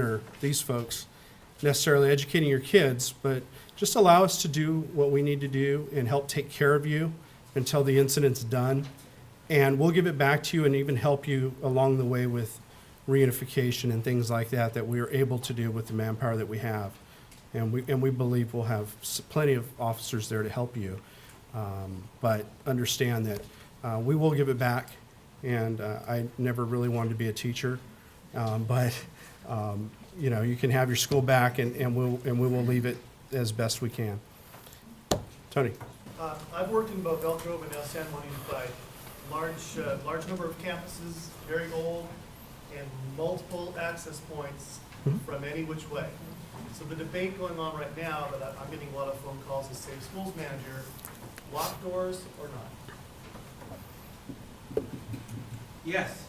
or these folks necessarily educating your kids, but just allow us to do what we need to do and help take care of you until the incident's done. And we'll give it back to you and even help you along the way with reunification and things like that, that we are able to do with the manpower that we have. And we believe we'll have plenty of officers there to help you. But understand that we will give it back. And I never really wanted to be a teacher, but you know, you can have your school back, and we will leave it as best we can. Tony. I've worked in both Elk Grove and now San Juan Unified. Large number of campuses, very old, and multiple access points from any which way. So the debate going on right now that I'm getting a lot of phone calls is, say, schools manager, lock doors or not? Yes.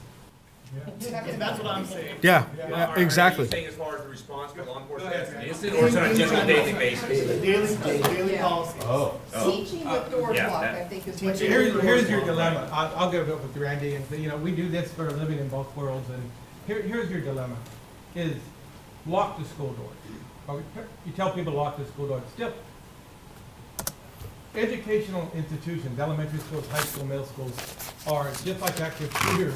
And that's what I'm saying. Yeah, Are exactly. you saying as far as the response to law enforcement as an instant, or is it on just a daily basis? Daily policy. Teaching with doors Yeah, locked, that- I think is what Teaching- you're. Here's your dilemma. I'll give it up with Randy, and you know, we do this for a living in both worlds, and here's your dilemma, is lock the school doors. Or you tell people to lock the school doors. Still, educational institutions, elementary schools, high school, middle schools, are just like active shooters.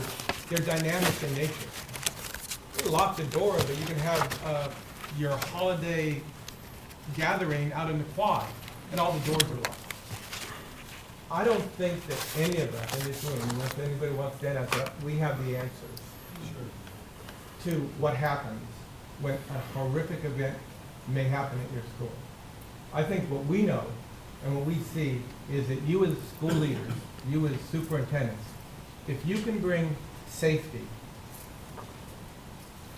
They're dynamic in nature. You lock the door, but you can have your holiday gathering out in the quad, and all the doors are locked. I don't think that any of us in this room, unless anybody wants to add that, we have the answers to what happens when a horrific event may happen at your school. I think what we know and what we see is that you as school leaders, you as superintendents, if you can bring safety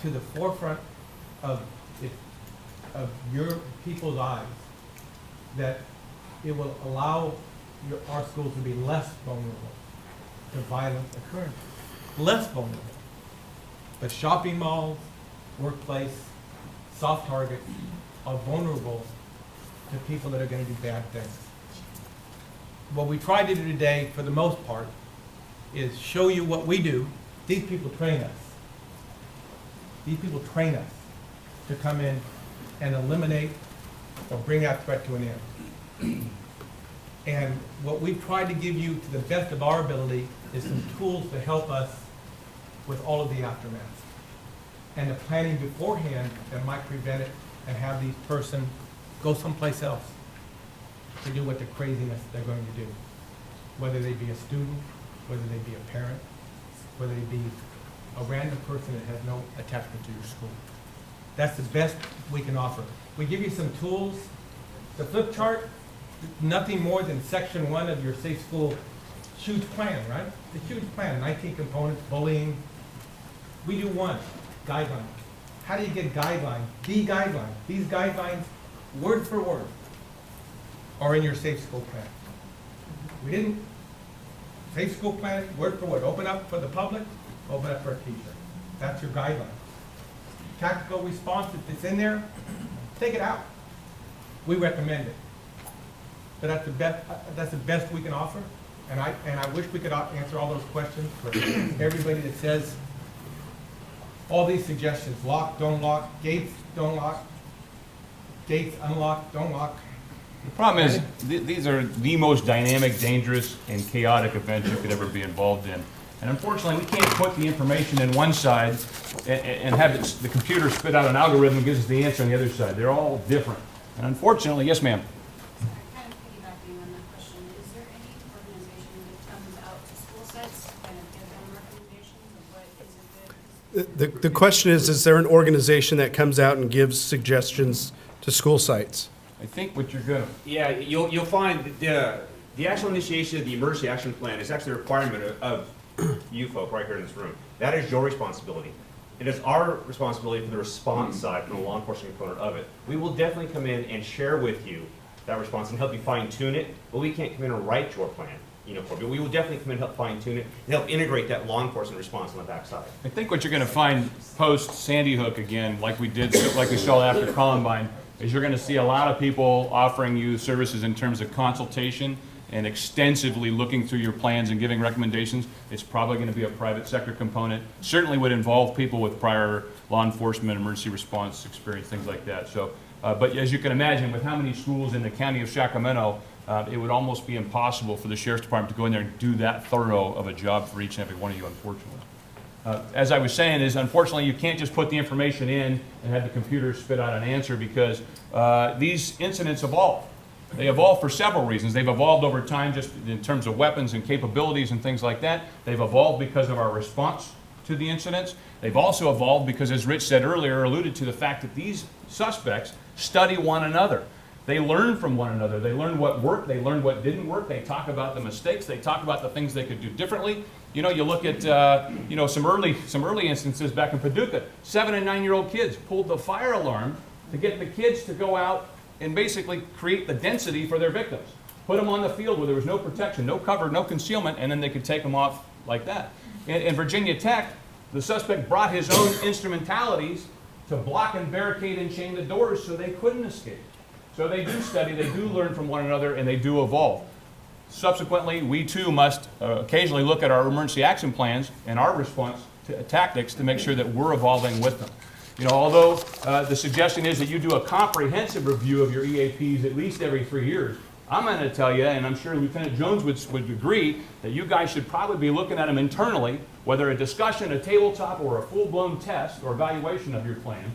to the forefront of your people's eyes, that it will allow our schools to be less vulnerable to violent occurrences. Less vulnerable. But shopping malls, workplace, soft targets are vulnerable to people that are going to do bad things. What we try to do today, for the most part, is show you what we do. These people train us. These people train us to come in and eliminate or bring that threat to an end. And what we've tried to give you to the best of our ability is some tools to help us with all of the aftermath. And the planning beforehand that might prevent it and have these person go someplace else to do what the craziness they're going to do. Whether they be a student, whether they be a parent, whether they be a random person that has no attachment to your school. That's the best we can offer. We give you some tools. The flip chart, nothing more than section 1 of your safe school huge plan, right? The huge plan, 19 components, bullying. We do one, guidelines. How do you get guidelines? The guidelines. These guidelines, word for word, are in your safe school plan. We didn't, safe school plan, word for word. Open up for the public, open up for a teacher. That's your guideline. Tactical response, if it's in there, take it out. We recommend it. But that's the best we can offer. And I wish we could answer all those questions for everybody that says all these suggestions: lock, don't lock, gates, don't lock, gates, unlock, don't lock. The problem is, these are the most dynamic, dangerous, and chaotic events you could ever be involved in. And unfortunately, we can't put the information in one side and have the computer spit out an algorithm that gives us the answer on the other side. They're all different. And unfortunately, yes, ma'am. Sorry, kind of piggybacking on that question, is there any organization that comes out to school sites to kind of give them recommendations of what is a good? The question is there an organization that comes out and gives suggestions to school sites? I think what you're gonna, Yeah, you'll find that the actual initiation of the emergency action plan is actually a requirement of you folk right here in this room. That is your responsibility. It is our responsibility for the response side, from the law enforcement component of it. We will definitely come in and share with you that response and help you fine tune it, but we can't come in and write your plan, but we will definitely come in and help fine tune it and help integrate that law enforcement response on the backside. I think what you're gonna find post Sandy Hook again, like we saw after Columbine, is you're gonna see a lot of people offering you services in terms of consultation and extensively looking through your plans and giving recommendations, it's probably going to be a private sector component. Certainly would involve people with prior law enforcement, emergency response experience, things like that. So, but as you can imagine, with how many schools in the county of Sacramento, it would almost be impossible for the sheriff's department to go in there and do that thorough of a job for each and every one of you, unfortunately. As I was saying, is unfortunately you can't just put the information in and have the computer spit out an answer, because these incidents evolve. They evolve for several reasons. They've evolved over time just in terms of weapons and capabilities and things like that. They've evolved because of our response to the incidents. They've also evolved because, as Rich said earlier, alluded to the fact that these suspects study one another. They learn from one another. They learn what worked. They learn what didn't work. They talk about the mistakes. They talk about the things they could do differently. You know, you look at some early instances back in Paducah. 7 and 9-year-old kids pulled the fire alarm to get the kids to go out and basically create the density for their victims. Put them on the field where there was no protection, no cover, no concealment, and then they could take them off like that. In Virginia Tech, the suspect brought his own instrumentalities to block and barricade and chain the doors so they couldn't escape. So they do study, they do learn from one another, and they do evolve. Subsequently, we too must occasionally look at our emergency action plans and our response tactics to make sure that we're evolving with them. You know, although the suggestion is that you do a comprehensive review of your EAPs at least every 3 years, I'm going to tell you, and I'm sure Lieutenant Jones would agree, that you guys should probably be looking at them internally, whether a discussion, a tabletop, or a full-blown test or evaluation of your plan,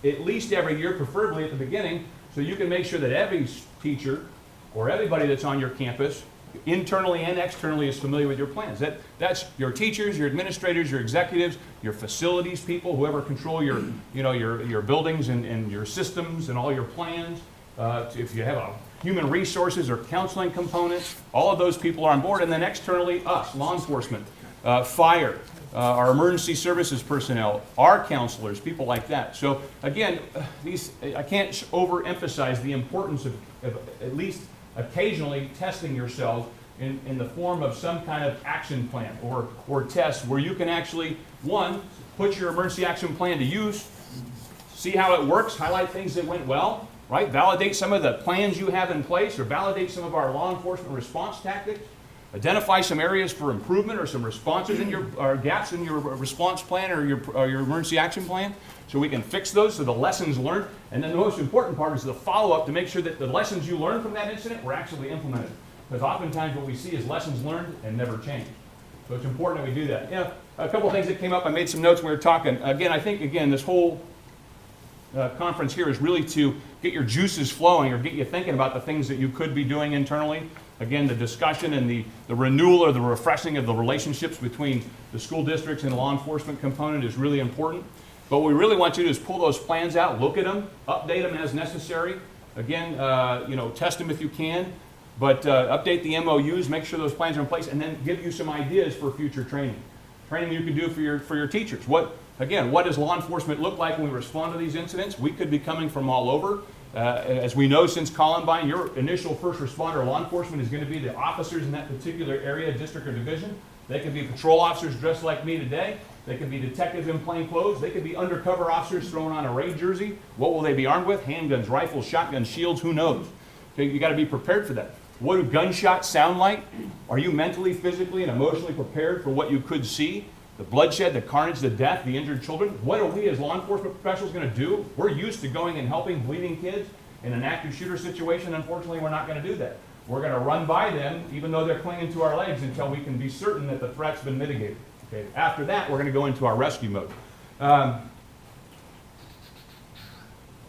at least every year, preferably at the beginning, so you can make sure that every teacher or everybody that's on your campus, internally and externally, is familiar with your plans. That's your teachers, your administrators, your executives, your facilities people, whoever control your, your buildings and your systems and all your plans. If you have a human resources or counseling component, all of those people are on board. And then externally, us, law enforcement, fire, our emergency services personnel, our counselors, people like that. So again, I can't overemphasize the importance of at least occasionally testing yourself in the form of some kind of action plan or test where you can actually, one, put your emergency action plan to use, see how it works, highlight things that went well, right? Validate some of the plans you have in place, or validate some of our law enforcement response tactics. Identify some areas for improvement or some responses in or gaps in your response plan or your emergency action plan, so we can fix those, so the lessons learned. And then the most important part is the follow-up to make sure that the lessons you learned from that incident were actually implemented. Because oftentimes what we see is lessons learned and never changed. So it's important that we do that. You know, a couple of things that came up, I made some notes when we were talking. Again, I think, this whole conference here is really to get your juices flowing or get you thinking about the things that you could be doing internally. Again, the discussion and the renewal or the refreshing of the relationships between the school districts and the law enforcement component is really important. But what we really want you to do is pull those plans out, look at them, update them as necessary. Again, test them if you can, but update the MOUs, make sure those plans are in place, and then give you some ideas for future training. Training you can do for your teachers. What does law enforcement look like when we respond to these incidents? We could be coming from all over. As we know, since Columbine, your initial first responder law enforcement is going to be the officers in that particular area, district, or division. They could be patrol officers dressed like me today. They could be detectives in plain clothes. They could be undercover officers throwing on a raid jersey. What will they be armed with? Handguns, rifles, shotguns, shields, who knows? Okay, you got to be prepared for that. What do gunshots sound like? Are you mentally, physically, and emotionally prepared for what you could see? The bloodshed, the carnage, the death, the injured children. What are we as law enforcement professionals going to do? We're used to going and helping bleeding kids in an active shooter situation. Unfortunately, we're not going to do that. We're going to run by them, even though they're clinging to our legs, until we can be certain that the threat's been mitigated. Okay. After that, we're going to go into our rescue mode. And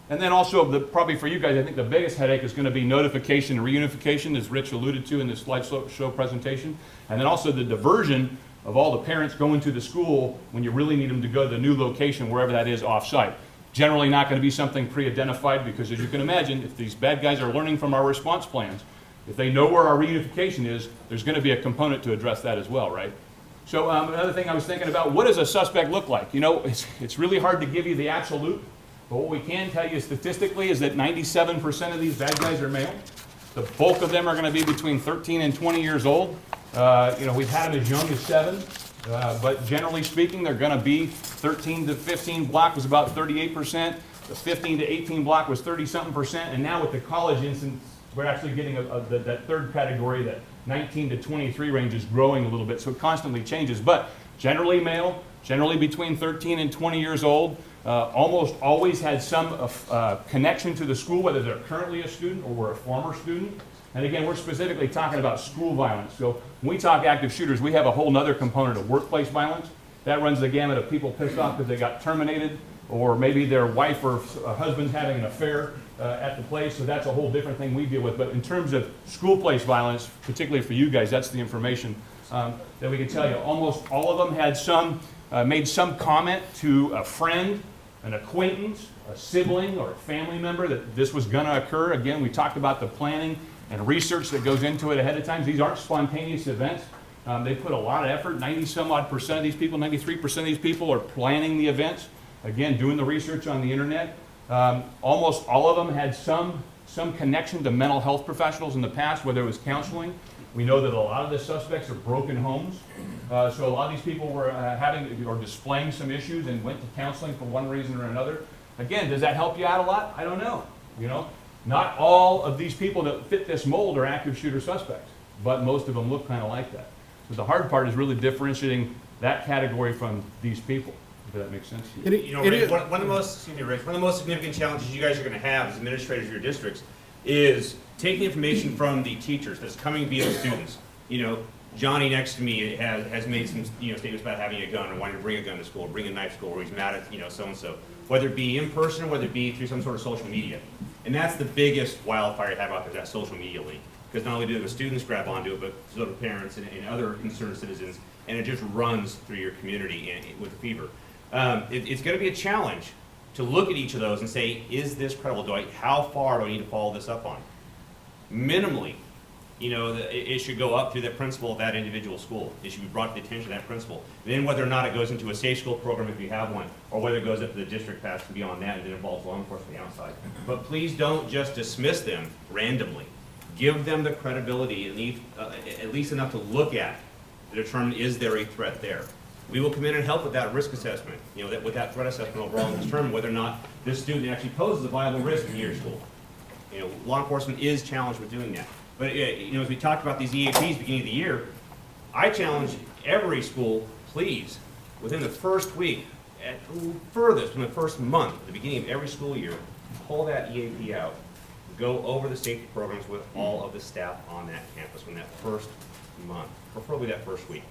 then also, probably for you guys, I think the biggest headache is going to be notification and reunification, as Rich alluded to in the slideshow presentation. And then also the diversion of all the parents going to the school when you really need them to go to the new location, wherever that is, off-site. Generally not going to be something pre-identified, because as you can imagine, if these bad guys are learning from our response plans, if they know where our reunification is, there's going to be a component to address that as well, right? So another thing I was thinking about, what does a suspect look like? You know, it's really hard to give you the absolute, but what we can tell you statistically is that 97% of these bad guys are male. The bulk of them are going to be between 13 and 20 years old. We've had them as young as 7, but generally speaking, they're going to be 13 to 15 block was about 38%. The 15 to 18 block was 30-something%. And now with the college instance, we're actually getting that third category, that 19 to 23 range is growing a little bit, so it constantly changes. But generally male, generally between 13 and 20 years old, almost always had some connection to the school, whether they're currently a student or were a former student. And again, we're specifically talking about school violence. So when we talk active shooters, we have a whole nother component of workplace violence. That runs the gamut of people pissed off because they got terminated, or maybe their wife or husband's having an affair at the place. So that's a whole different thing we deal with. But in terms of school place violence, particularly for you guys, that's the information that we can tell you. Almost all of them had made some comment to a friend, an acquaintance, a sibling, or a family member that this was going to occur. Again, we talked about the planning and research that goes into it ahead of time. These aren't spontaneous events. They put a lot of effort. 90-some-odd% of these people, 93% of these people are planning the events. Again, doing the research on the internet. Almost all of them had some connection to mental health professionals in the past, whether it was counseling. We know that a lot of the suspects are broken homes. So a lot of these people were having or displaying some issues and went to counseling for one reason or another. Again, does that help you out a lot? I don't know. Not all of these people that fit this mold are active shooter suspects, but most of them look kind of like that. So the hard part is really differentiating that category from these people, if that makes sense. Rick, one of the most significant challenges you guys are going to have as administrators of your districts is taking information from the teachers that's coming via the students. Johnny next to me has made some statements about having a gun or wanting to bring a gun to school, bring a knife to school, or he's mad at so and so, whether it be in person or whether it be through some sort of social media. And that's the biggest wildfire you have out there, that social media link. Because not only do the students grab onto it, but so do parents and other concerned citizens, and it just runs through your community with a fever. It's going to be a challenge to look at each of those and say, is this credible? How far do I need to follow this up on? Minimally, it should go up through the principal of that individual school. It should be brought to the attention of that principal. Then whether or not it goes into a safe school program if you have one, or whether it goes up to the district pass and beyond that and it involves law enforcement on the outside. But please don't just dismiss them randomly. Give them the credibility, at least enough to look at to determine, is there a threat there? We will come in and help with that risk assessment, with that threat assessment overall, and determine whether or not this student actually poses a viable risk in your school. Law enforcement is challenged with doing that. But as we talked about these EAPs beginning of the year, I challenge every school, please, within the first week, at furthest, in the first month, at the beginning of every school year, pull that EAP out. Go over the safety programs with all of the staff on that campus in that first month, preferably that first week.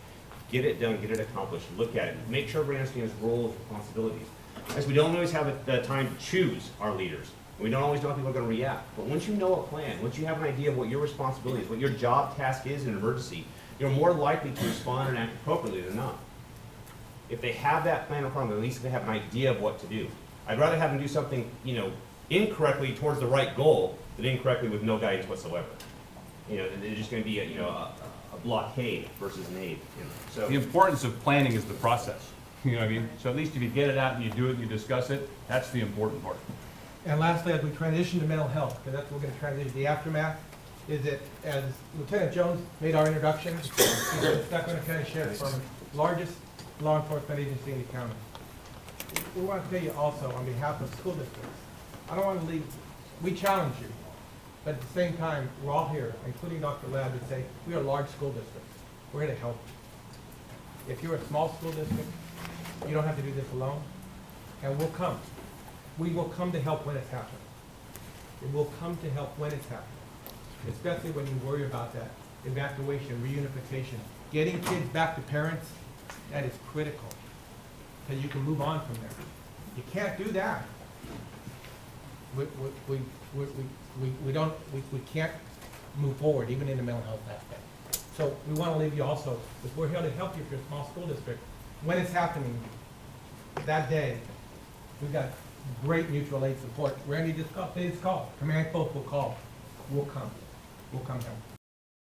Get it done, get it accomplished, look at it, make sure everybody understands roles, responsibilities. As we don't always have the time to choose our leaders. We don't always know how people are going to react. But once you know a plan, once you have an idea of what your responsibility is, what your job task is in an emergency, you're more likely to respond and act appropriately than not. If they have that plan in front of them, at least they have an idea of what to do. I'd rather have them do something, incorrectly towards the right goal than incorrectly with no guidance whatsoever. They're just going to be a blockade versus an aid. So The importance of planning is the process. You know what I mean? So at least if you get it out and you do it and you discuss it, that's the important part. And lastly, as we transition to mental health, because that's what we're going to transition, the aftermath, is that as Lieutenant Jones made our introduction, he's the Sacramento County Sheriff's Department, largest law enforcement agency in the county. We want to tell you also, on behalf of school districts, I don't want to leave, we challenge you, but at the same time, we're all here, including Dr. Ladd, would say, we are large school districts. We're here to help you. If you're a small school district, you don't have to do this alone, and we'll come. We will come to help when it's happening. It will come to help when it's happening, especially when you worry about that evacuation, reunification. Getting kids back to parents, that is critical, because you can move on from there. You can't do that. We can't move forward, even in the mental health aspect. So we want to leave you also, because we're here to help you if you're a small school district. When it's happening, that day, we've got great mutual aid support. Randy just called, please call. Command post will call. We'll come. We'll come down.